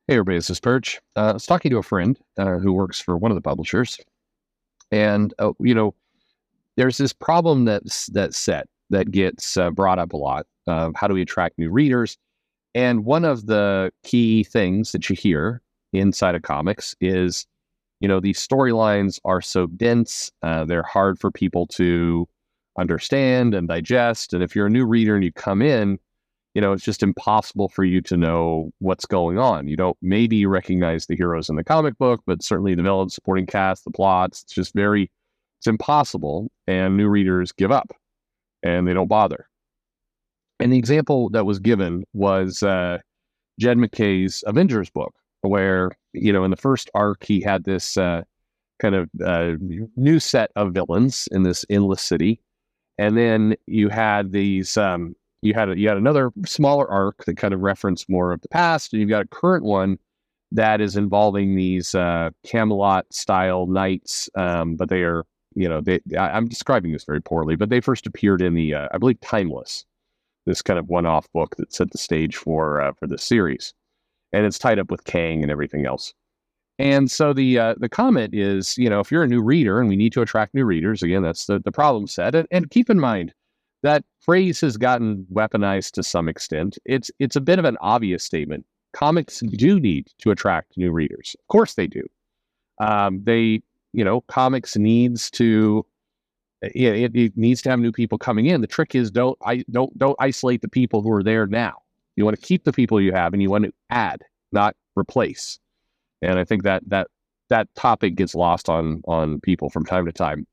Hey, everybody, this is Perch. I was talking to a friend who works for one of the publishers, and there's this problem that gets brought up a lot. How do we attract new readers? And one of the key things that you hear inside of comics is, these storylines are so dense, they're hard for people to understand and digest. And if you're a new reader and you come in, it's just impossible for you to know what's going on. You don't maybe recognize the heroes in the comic book, but certainly the villains, supporting cast, the plots. It's impossible. And new readers give up and they don't bother. And the example that was given was Jed McKay's Avengers book, where, in the first arc, he had this new set of villains in this endless city. And then you had these, you had another smaller arc that kind of referenced more of the past, and you've got a current one that is involving these Camelot-style knights, but they are, I'm describing this very poorly, but they first appeared in the, I believe, Timeless, this kind of one-off book that set the stage for this series, and it's tied up with Kang and everything else. And so the comment is, if you're a new reader, and we need to attract new readers, again, that's the problem set, and keep in mind, that phrase has gotten weaponized to some extent. It's a bit of an obvious statement. Comics do need to attract new readers. Of course they do. Comics needs to, it needs to have new people coming in. The trick is don't isolate the people who are there now. You want to keep the people you have, and you want to add, not replace. And I think that topic gets lost on people from time to time.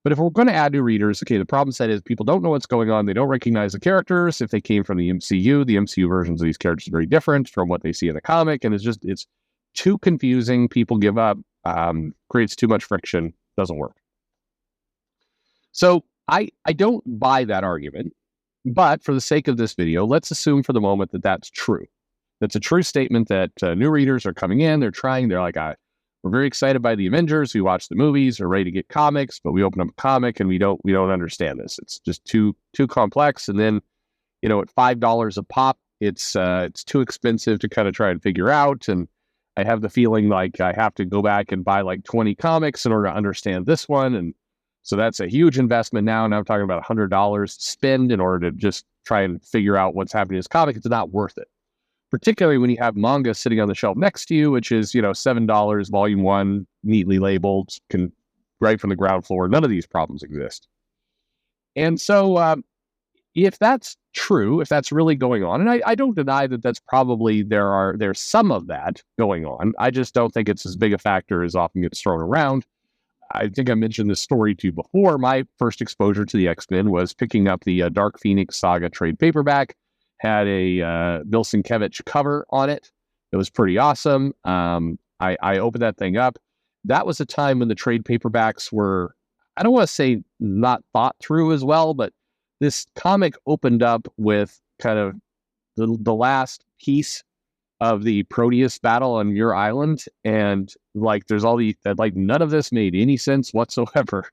But if we're going to add new readers, okay, the problem set is people don't know what's going on. They don't recognize the characters. If they came from the MCU versions of these characters are very different from what they see in the comic. And it's too confusing. People give up, creates too much friction, doesn't work. So I don't buy that argument. But for the sake of this video, let's assume for the moment that that's true. That's a true statement that new readers are coming in. They're like, we're very excited by the Avengers. We watch the movies. We're ready to get comics, but we open up a comic and we don't understand this. It's just too complex. And then, at $5 a pop, it's too expensive to kind of try and figure out. And I have the feeling like I have to go back and buy like 20 comics in order to understand this one. And so that's a huge investment now. And I'm talking about $100 to spend in order to just try and figure out what's happening in this comic. It's not worth it. Particularly when you have manga sitting on the shelf next to you, which is, $7, volume 1, neatly labeled, right from the ground floor. None of these problems exist. And so if that's true, if that's really going on, and I don't deny that that's probably, there's some of that going on. I just don't think it's as big a factor as often gets thrown around. I think I mentioned this story to you before. My first exposure to the X-Men was picking up the Dark Phoenix Saga trade paperback. Had a Bill Sienkiewicz cover on it. It was pretty awesome. I opened that thing up. That was a time when the trade paperbacks were, I don't want to say not thought through as well, but this comic opened up with kind of the last piece of the Proteus battle on your island. And there's all none of this made any sense whatsoever.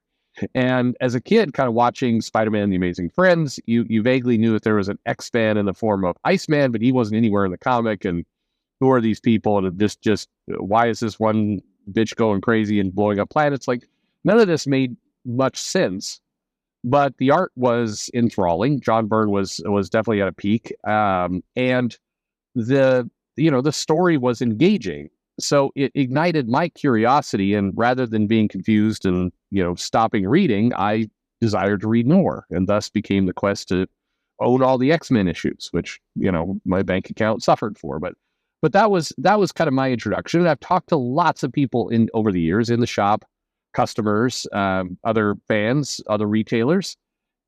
And as a kid, kind of watching Spider-Man: The Amazing Friends, you vaguely knew that there was an X-Man in the form of Iceman, but he wasn't anywhere in the comic. And who are these people? And just why is this one bitch going crazy and blowing up planets? None of this made much sense. But the art was enthralling. John Byrne was definitely at a peak, and the story was engaging. So it ignited my curiosity, and rather than being confused and stopping reading, I desired to read more, and thus became the quest to own all the X-Men issues, which my bank account suffered for. But that was kind of my introduction, and I've talked to lots of people over the years in the shop, customers, other fans, other retailers,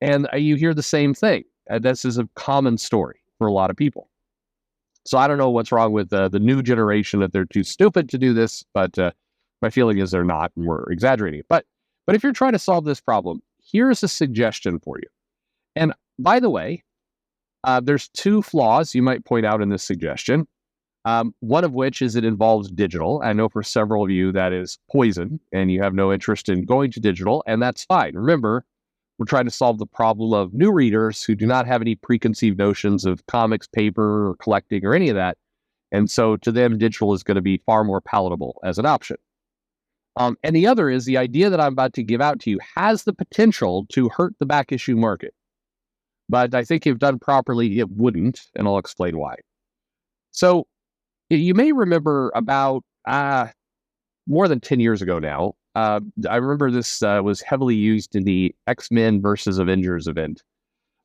and you hear the same thing. This is a common story for a lot of people. So I don't know what's wrong with the new generation, that they're too stupid to do this, but my feeling is they're not, and we're exaggerating. But if you're trying to solve this problem, here's a suggestion for you. And by the way, there's two flaws you might point out in this suggestion. One of which is it involves digital. I know for several of you that is poison, and you have no interest in going to digital, and that's fine. Remember, we're trying to solve the problem of new readers who do not have any preconceived notions of comics, paper, or collecting, or any of that. And so to them, digital is going to be far more palatable as an option. And the other is the idea that I'm about to give out to you has the potential to hurt the back issue market. But I think if done properly, it wouldn't, and I'll explain why. So you may remember about more than 10 years ago now, I remember this was heavily used in the X-Men versus Avengers event.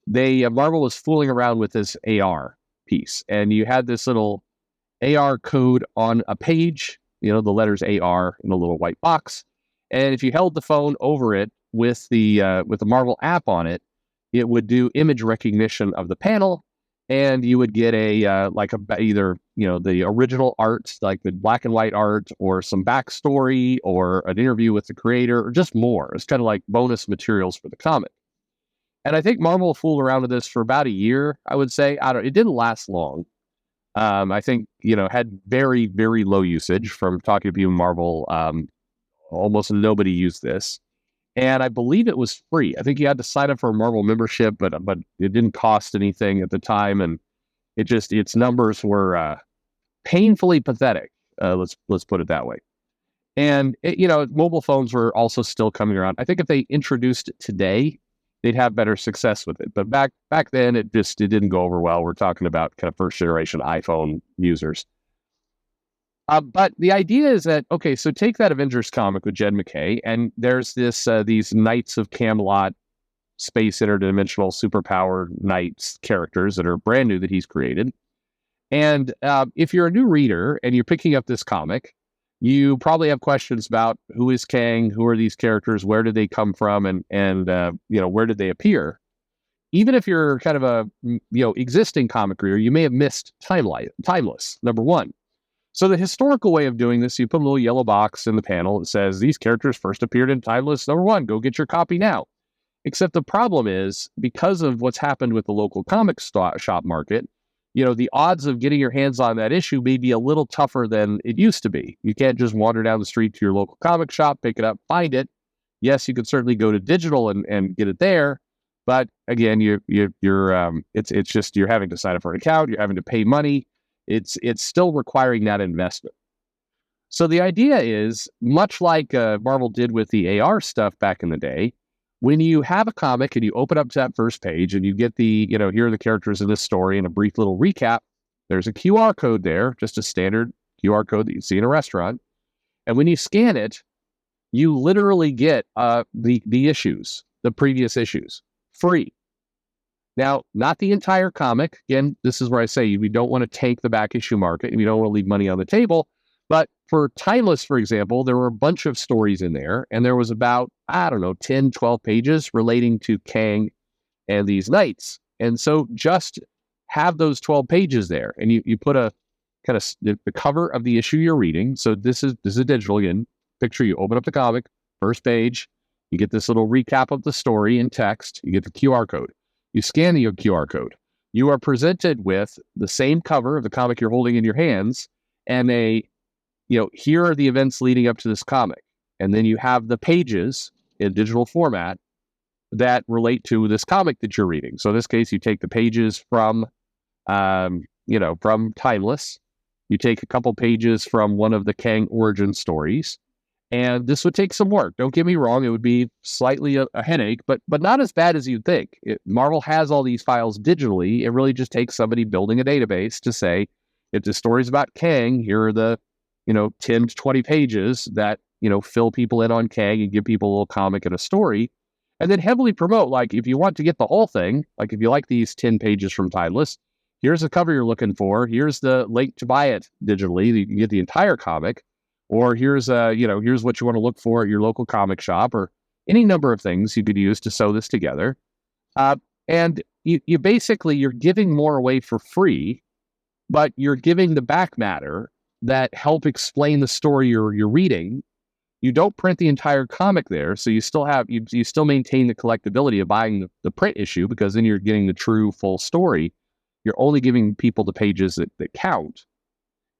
Marvel was fooling around with this AR piece, and you had this little AR code on a page, the letters AR in a little white box. And if you held the phone over it with the Marvel app on it, it would do image recognition of the panel, and you would get either the original art, like the black and white art, or some backstory, or an interview with the creator, or just more. It's kind of like bonus materials for the comic. And I think Marvel fooled around with this for about a year, I would say. It didn't last long. I think, had very, very low usage from talking to people in Marvel. Almost nobody used this. And I believe it was free. I think you had to sign up for a Marvel membership, but it didn't cost anything at the time. And its numbers were painfully pathetic. Let's put it that way. And, mobile phones were also still coming around. I think if they introduced it today, they'd have better success with it. But back then, it didn't go over well. We're talking about kind of first generation iPhone users. But the idea is that, okay, so take that Avengers comic with Jed MacKay, and there's these Knights of Camelot, space interdimensional superpower knights characters that are brand new that he's created. And if you're a new reader and you're picking up this comic, you probably have questions about who is Kang, who are these characters, where did they come from, and where did they appear? Even if you're kind of a existing comic reader, you may have missed Timeless, number one. So the historical way of doing this, you put a little yellow box in the panel that says these characters first appeared in Timeless number 1. Go get your copy now. Except the problem is, because of what's happened with the local comic shop market, the odds of getting your hands on that issue may be a little tougher than it used to be. You can't just wander down the street to your local comic shop, pick it up, find it. Yes, you could certainly go to digital and get it there, but again, it's just you're having to sign up for an account, you're having to pay money. It's still requiring that investment. So the idea is, much like Marvel did with the AR stuff back in the day, when you have a comic and you open up to that first page and you get here are the characters in this story and a brief little recap, there's a QR code there, just a standard QR code that you see in a restaurant. And when you scan it, you literally get the issues, the previous issues, free. Now, not the entire comic. Again, this is where I say we don't want to tank the back issue market and we don't want to leave money on the table. But for Timeless, for example, there were a bunch of stories in there, and there was about, 10, 12 pages relating to Kang and these knights. And so just have those 12 pages there, and you put a kind of the cover of the issue you're reading. So this is digital again. Picture you open up the comic, first page, you get this little recap of the story in text, you get the QR code. You scan the QR code. You are presented with the same cover of the comic you're holding in your hands, and here are the events leading up to this comic. And then you have the pages in digital format that relate to this comic that you're reading. So in this case, you take the pages from Timeless. You take a couple pages from one of the Kang origin stories. And this would take some work. Don't get me wrong. It would be slightly a headache, but not as bad as you'd think. Marvel has all these files digitally. It really just takes somebody building a database to say, if the story's about Kang, here are the 10 to 20 pages that fill people in on Kang and give people a little comic and a story. And then heavily promote, like, if you want to get the whole thing, like if you like these 10 pages from Timeless, here's the cover you're looking for. Here's the link to buy it digitally. You can get the entire comic. Or here's what you want to look for at your local comic shop, or any number of things you could use to sew this together. And you basically, you're giving more away for free, but you're giving the back matter that help explain the story you're reading. You don't print the entire comic there, so you still have you still maintain the collectability of buying the print issue, because then you're getting the true full story. You're only giving people the pages that count.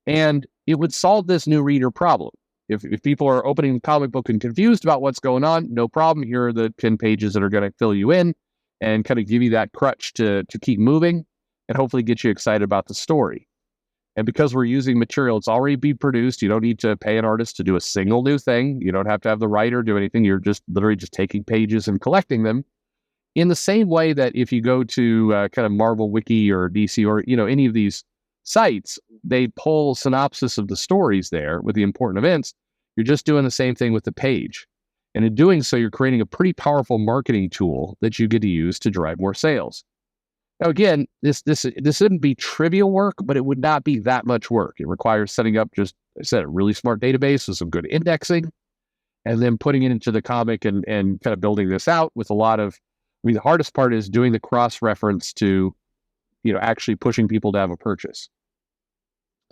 And it would solve this new reader problem. If people are opening the comic book and confused about what's going on, no problem. Here are the 10 pages that are going to fill you in and kind of give you that crutch to keep moving and hopefully get you excited about the story. And because we're using material, it's already been produced. You don't need to pay an artist to do a single new thing. You don't have to have the writer do anything. You're just literally just taking pages and collecting them. In the same way that if you go to kind of Marvel Wiki or DC or, any of these sites, they pull synopsis of the stories there with the important events. You're just doing the same thing with the page. And in doing so, you're creating a pretty powerful marketing tool that you get to use to drive more sales. Now, again, this wouldn't be trivial work, but it would not be that much work. It requires setting up, just, I said, a really smart database with some good indexing, and then putting it into the comic and kind of building this out with a lot of, the hardest part is doing the cross-reference to, actually pushing people to have a purchase.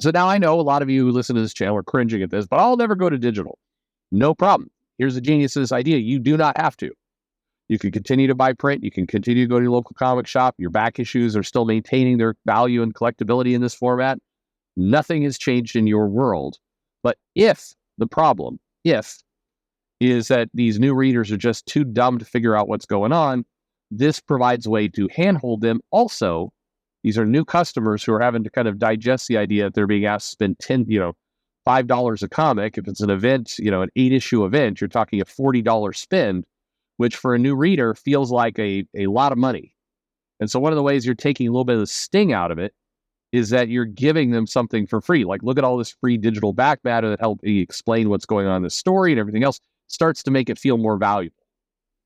So now I know a lot of you who listen to this channel are cringing at this, but I'll never go to digital. No problem. Here's the genius of this idea. You do not have to. You can continue to buy print. You can continue to go to your local comic shop. Your back issues are still maintaining their value and collectability in this format. Nothing has changed in your world. But if is that these new readers are just too dumb to figure out what's going on, this provides a way to handhold them. Also, these are new customers who are having to kind of digest the idea that they're being asked to spend $5 a comic. If it's an event, an 8-issue event, you're talking a $40 spend, which for a new reader feels like a lot of money. And so one of the ways you're taking a little bit of the sting out of it is that you're giving them something for free. Like, look at all this free digital back matter that helps you explain what's going on in the story and everything else. Starts to make it feel more valuable.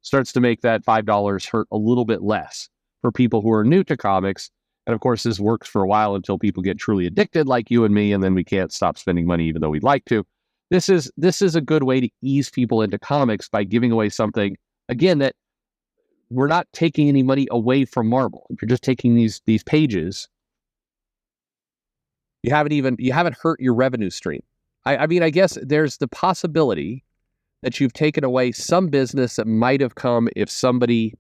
Starts to make that $5 hurt a little bit less for people who are new to comics. And of course, this works for a while until people get truly addicted like you and me, and then we can't stop spending money even though we'd like to. This is a good way to ease people into comics by giving away something, again, that we're not taking any money away from Marvel. If you're just taking these pages, you haven't hurt your revenue stream. I mean, I guess there's the possibility that you've taken away some business that might have come if somebody,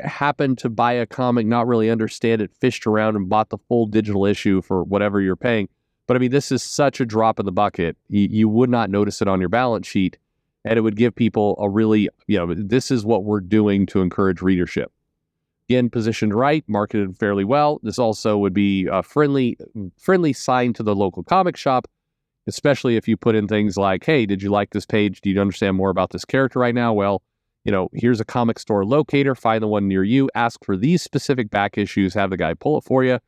happened to buy a comic, not really understand it, fished around and bought the full digital issue for whatever you're paying. But I mean, this is such a drop in the bucket. You would not notice it on your balance sheet, and it would give people a really, this is what we're doing to encourage readership. Again, positioned right, marketed fairly well. This also would be a friendly sign to the local comic shop, especially if you put in things like, hey, did you like this page? Do you understand more about this character right now? Well, here's a comic store locator. Find the one near you. Ask for these specific back issues. Have the guy pull it for you,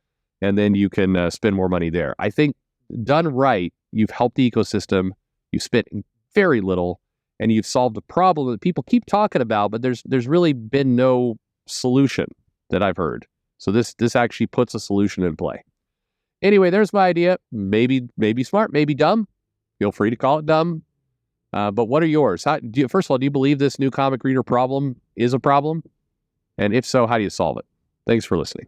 and then you can spend more money there. I think done right, you've helped the ecosystem. You've spent very little, and you've solved a problem that people keep talking about, but there's really been no solution that I've heard. So this actually puts a solution in play. Anyway, there's my idea. Maybe smart, maybe dumb. Feel free to call it dumb. But what are yours? First of all, do you believe this new comic reader problem is a problem? And if so, how do you solve it? Thanks for listening.